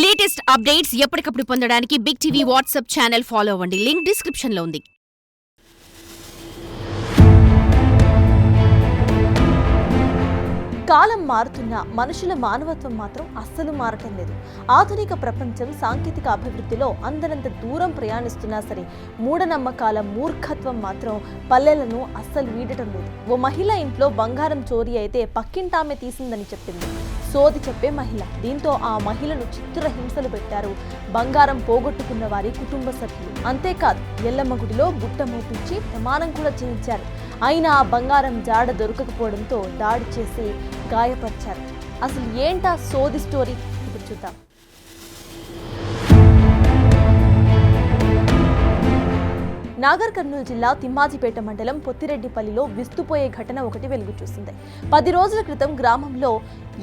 Latest updates ఎప్పటికప్పుడు పొందడానికి big TV WhatsApp channel follow అవ్వండి. లింక్ డిస్క్రిప్షన్ లో ఉంది. కాలం మారుతున్నా మనుషుల మానవత్వం మాత్రం అస్సలు మారటం లేదు. ఆధునిక ప్రపంచం సాంకేతిక అభివృద్ధిలో అందరంత దూరం ప్రయాణిస్తున్నా సరే మూఢనమ్మకాల మూర్ఖత్వం మాత్రం పల్లెలను అస్సలు వీడటం లేదు. ఓ మహిళ ఇంట్లో బంగారం చోరీ అయితే పక్కింటామె తీసిందని చెప్పింది సోది చెప్పే మహిళ. దీంతో ఆ మహిళను చిత్రహింసలు పెట్టారు బంగారం పోగొట్టుకున్న వారి కుటుంబ సభ్యులు. అంతేకాదు ఎల్లమ్మ గుడిలో బుట్ట మోపించి ప్రమాణం కూడా చేయించారు. అయినా ఆ బంగారం జాడ దొరకకపోవడంతో దాడి చేసి గాయపరిచారు. అసలు ఏంటా సోది స్టోరీ ఇప్పుడు చూద్దాం. నాగర్ కర్నూలు జిల్లా తిమ్మాజిపేట మండలం పొత్తిరెడ్డిపల్లిలో విస్తుపోయే ఘటన ఒకటి వెలుగు చూసింది. 10 రోజుల క్రితం గ్రామంలో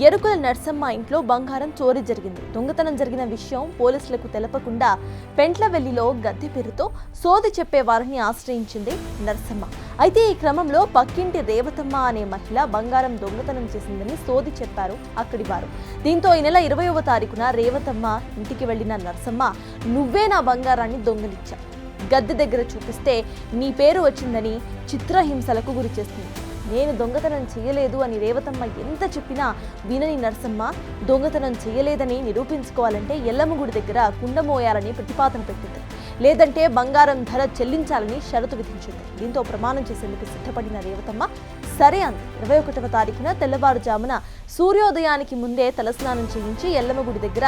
ఎరుకుల నర్సమ్మ ఇంట్లో బంగారం చోరీ జరిగింది. దొంగతనం జరిగిన విషయం పోలీసులకు తెలపకుండా పెంట్లవెల్లిలో గద్దె పేరుతో సోది చెప్పే వారిని ఆశ్రయించింది నర్సమ్మ. అయితే ఈ క్రమంలో పక్కింటి రేవతమ్మ అనే మహిళ బంగారం దొంగతనం చేసిందని సోది చెప్పారు అక్కడి వారు. దీంతో ఈ నెల 20వ తారీఖున రేవతమ్మ ఇంటికి వెళ్లిన నర్సమ్మ, నువ్వే నా బంగారాన్ని దొంగలిచ్చా, గద్దె దగ్గర చూపిస్తే నీ పేరు వచ్చిందని చిత్రహింసలకు గురి చేస్తుంది. నేను దొంగతనం చేయలేదు అని రేవతమ్మ ఎంత చెప్పినా వినని నర్సమ్మ దొంగతనం చేయలేదని నిరూపించుకోవాలంటే ఎల్లమ్మ గుడి దగ్గర కుండమోయాలని ప్రతిపాదన పెట్టింది. లేదంటే బంగారం ధర చెల్లించాలని షరతు విధించింది. దీంతో ప్రమాణం చేసేందుకు సిద్ధపడిన రేవతమ్మ సరే అంది. 21వ తారీఖున తెల్లవారుజామున సూర్యోదయానికి ముందే తలస్నానం చేయించి ఎల్లమ్మ గుడి దగ్గర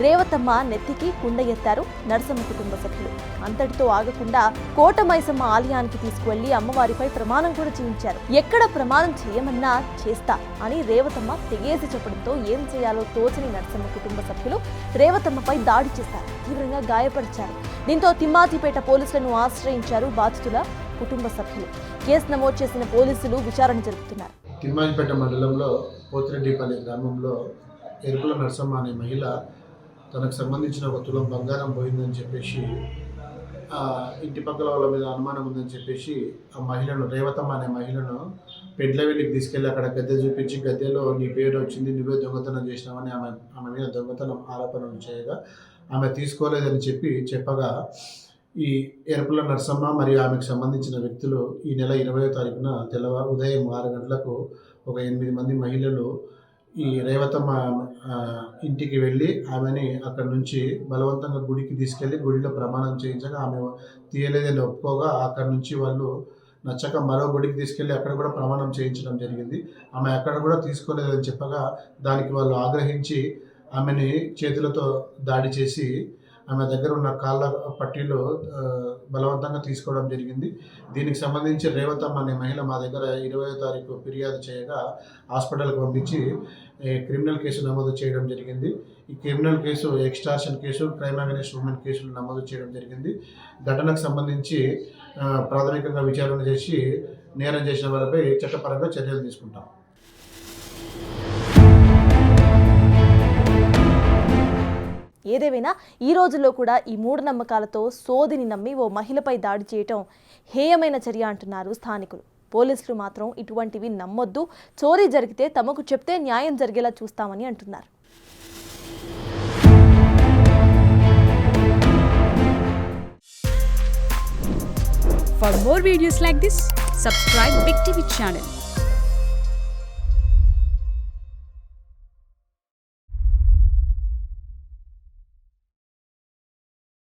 రేవతమ్మ నెత్తికి కుండ ఎత్తారు నర్సమ్మ కుటుంబ సభ్యులు. అంతటితో ఆగకుండా కోటమైసమ్మ ఆలయానికి తీసుకువెళ్లి అమ్మవారిపై ప్రమాణం కూడా చేయించారు. ఎక్కడ ప్రమాణం చేయమన్నా చేస్తా అని రేవతమ్మ తెగేసి చెప్పడంతో ఏం చేయాలో తోచని నర్సమ్మ కుటుంబ సభ్యులు రేవతమ్మపై దాడి చేశారు, తీవ్రంగా గాయపరిచారు. దీంతో తిమ్మాజిపేట పోలీసులను ఆశ్రయించారు బాధితుల కుటుంబ సభ్యులు. కేసు నమోదు చేసిన పోలీసులు విచారణ జరుపుతున్నారు. తిమ్మాజిపేట మండలంలో పోతిరెడ్డిపల్లి గ్రామంలో ఎరుకుల నర్సమ్మ అనే మహిళ తనకు సంబంధించిన ఒక తులం బంగారం పోయిందని చెప్పేసి ఇంటి పక్కల వాళ్ళ మీద అనుమానం ఉందని చెప్పేసి ఆ మహిళను, రేవతమ్మ అనే మహిళను పెంట్లవెల్లికి తీసుకెళ్ళి అక్కడ గద్దె చూపించి, గద్దెలో నీ పేరు వచ్చింది, నువ్వే దొంగతనం చేసినావని ఆమె మీద దొంగతనం ఆరోపణలు చేయగా ఆమె తీసుకోలేదని చెప్పగా ఈ ఎరుకుల నర్సమ్మ మరియు ఆమెకు సంబంధించిన వ్యక్తులు ఈ నెల 20వ తారీఖున ఉదయం 6 గంటలకు ఒక 8 మంది మహిళలు ఈ రేవతమ్మ ఇంటికి వెళ్ళి ఆమెని అక్కడి నుంచి బలవంతంగా గుడికి తీసుకెళ్ళి గుడిలో ప్రమాణం చేయించగా ఆమె తీయలేదని ఒప్పుకోగా అక్కడి నుంచి వాళ్ళు నచ్చక మరో గుడికి తీసుకెళ్ళి అక్కడ కూడా ప్రమాణం చేయించడం జరిగింది. ఆమె అక్కడ కూడా తీసుకోలేదని చెప్పగా దానికి వాళ్ళు ఆగ్రహించి ఆమెని చేతులతో దాడి చేసి ఆమె దగ్గర ఉన్న కాళ్ళ పట్టీలు బలవంతంగా తీసుకోవడం జరిగింది. దీనికి సంబంధించి రేవతమ్మ అనే మహిళ మా దగ్గర 20వ తారీఖు ఫిర్యాదు చేయగా హాస్పిటల్కి పంపించి క్రిమినల్ కేసు నమోదు చేయడం జరిగింది. ఈ criminal case extortion case, crime against women కేసులు నమోదు చేయడం జరిగింది. ఘటనకు సంబంధించి ప్రాథమికంగా విచారణ చేసి నేరం చేసిన వారిపై చట్టపరంగా చర్యలు తీసుకుంటాం. ఏదేమైనా ఈ రోజుల్లో కూడా ఈ మూఢనమ్మకాలతో సోదిని నమ్మి ఓ మహిళపై దాడి చేయటం హేయమైన చర్య అంటున్నారు స్థానికులు. పోలీసులు మాత్రం ఇటువంటివి నమ్మొద్దు, చోరీ జరిగితే తమకు చెప్తే న్యాయం జరిగేలా చూస్తామని అంటున్నారు. For more videos like this, subscribe Big TV channel.